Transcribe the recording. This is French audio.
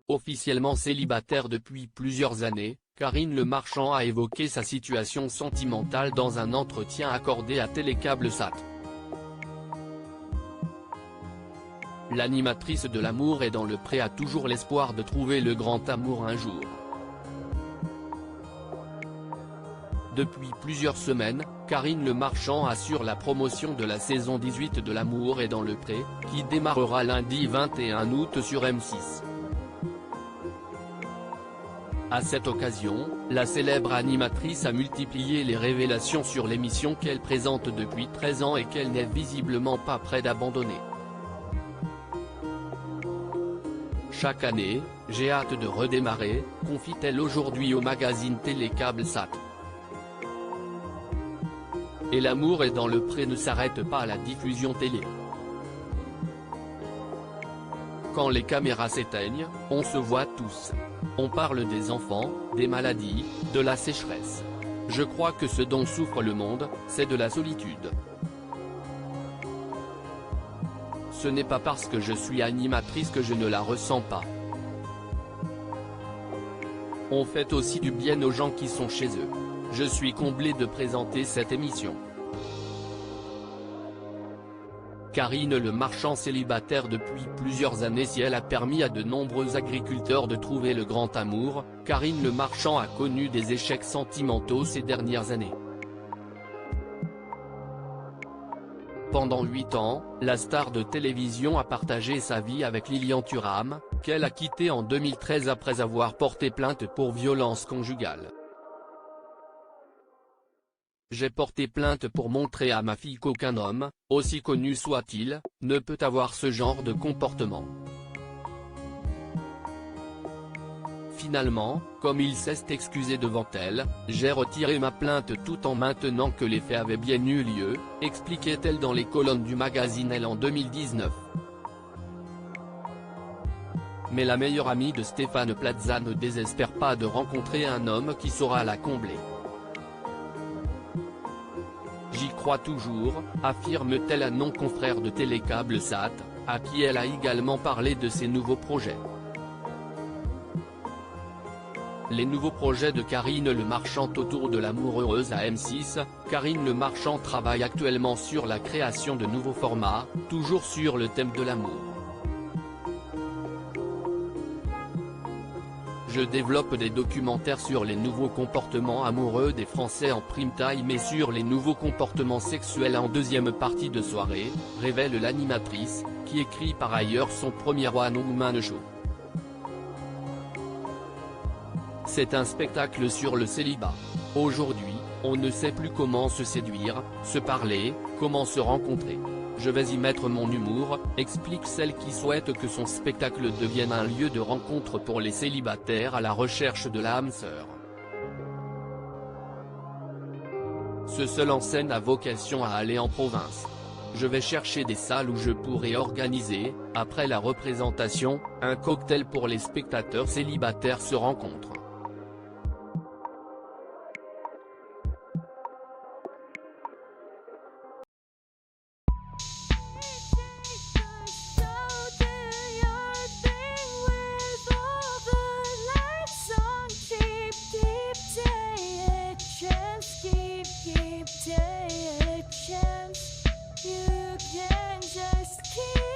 Officiellement célibataire depuis plusieurs années, Karine Le Marchand a évoqué sa situation sentimentale dans un entretien accordé à Télécable-Sat. L'animatrice de L'amour est dans le pré a toujours l'espoir de trouver le grand amour un jour. Depuis plusieurs semaines, Karine Le Marchand assure la promotion de la saison 18 de L'amour est dans le pré, qui démarrera lundi 21 août sur M6. À cette occasion, la célèbre animatrice a multiplié les révélations sur l'émission qu'elle présente depuis 13 ans et qu'elle n'est visiblement pas près d'abandonner. Chaque année, j'ai hâte de redémarrer, confie-t-elle aujourd'hui au magazine Télécable-Sat. Et L'amour est dans le pré ne s'arrête pas à la diffusion télé. Quand les caméras s'éteignent, on se voit tous. On parle des enfants, des maladies, de la sécheresse. Je crois que ce dont souffre le monde, c'est de la solitude. Ce n'est pas parce que je suis animatrice que je ne la ressens pas. On fait aussi du bien aux gens qui sont chez eux. Je suis comblée de présenter cette émission. Karine Le Marchand célibataire depuis plusieurs années. Si elle a permis à de nombreux agriculteurs de trouver le grand amour, Karine Le Marchand a connu des échecs sentimentaux ces dernières années. Pendant 8 ans, la star de télévision a partagé sa vie avec Lilian Thuram, qu'elle a quitté en 2013 après avoir porté plainte pour violence conjugale. J'ai porté plainte pour montrer à ma fille qu'aucun homme, aussi connu soit-il, ne peut avoir ce genre de comportement. Finalement, comme il s'est excusé devant elle, j'ai retiré ma plainte tout en maintenant que les faits avaient bien eu lieu, expliquait-elle dans les colonnes du magazine Elle en 2019. Mais la meilleure amie de Stéphane Plaza ne désespère pas de rencontrer un homme qui saura la combler. J'y crois toujours, affirme-t-elle à non-confrère de Télécable-Sat, à qui elle a également parlé de ses nouveaux projets. Les nouveaux projets de Karine Le Marchand autour de l'amoureuse à M6, Karine Le Marchand travaille actuellement sur la création de nouveaux formats, toujours sur le thème de l'amour. Je développe des documentaires sur les nouveaux comportements amoureux des Français en prime time et sur les nouveaux comportements sexuels en deuxième partie de soirée, révèle l'animatrice, qui écrit par ailleurs son premier One Woman Show. C'est un spectacle sur le célibat. Aujourd'hui, on ne sait plus comment se séduire, se parler, comment se rencontrer. Je vais y mettre mon humour, explique celle qui souhaite que son spectacle devienne un lieu de rencontre pour les célibataires à la recherche de l'âme sœur. Ce seul en scène a vocation à aller en province. Je vais chercher des salles où je pourrai organiser, après la représentation, un cocktail pour les spectateurs célibataires se rencontrent. You can just keep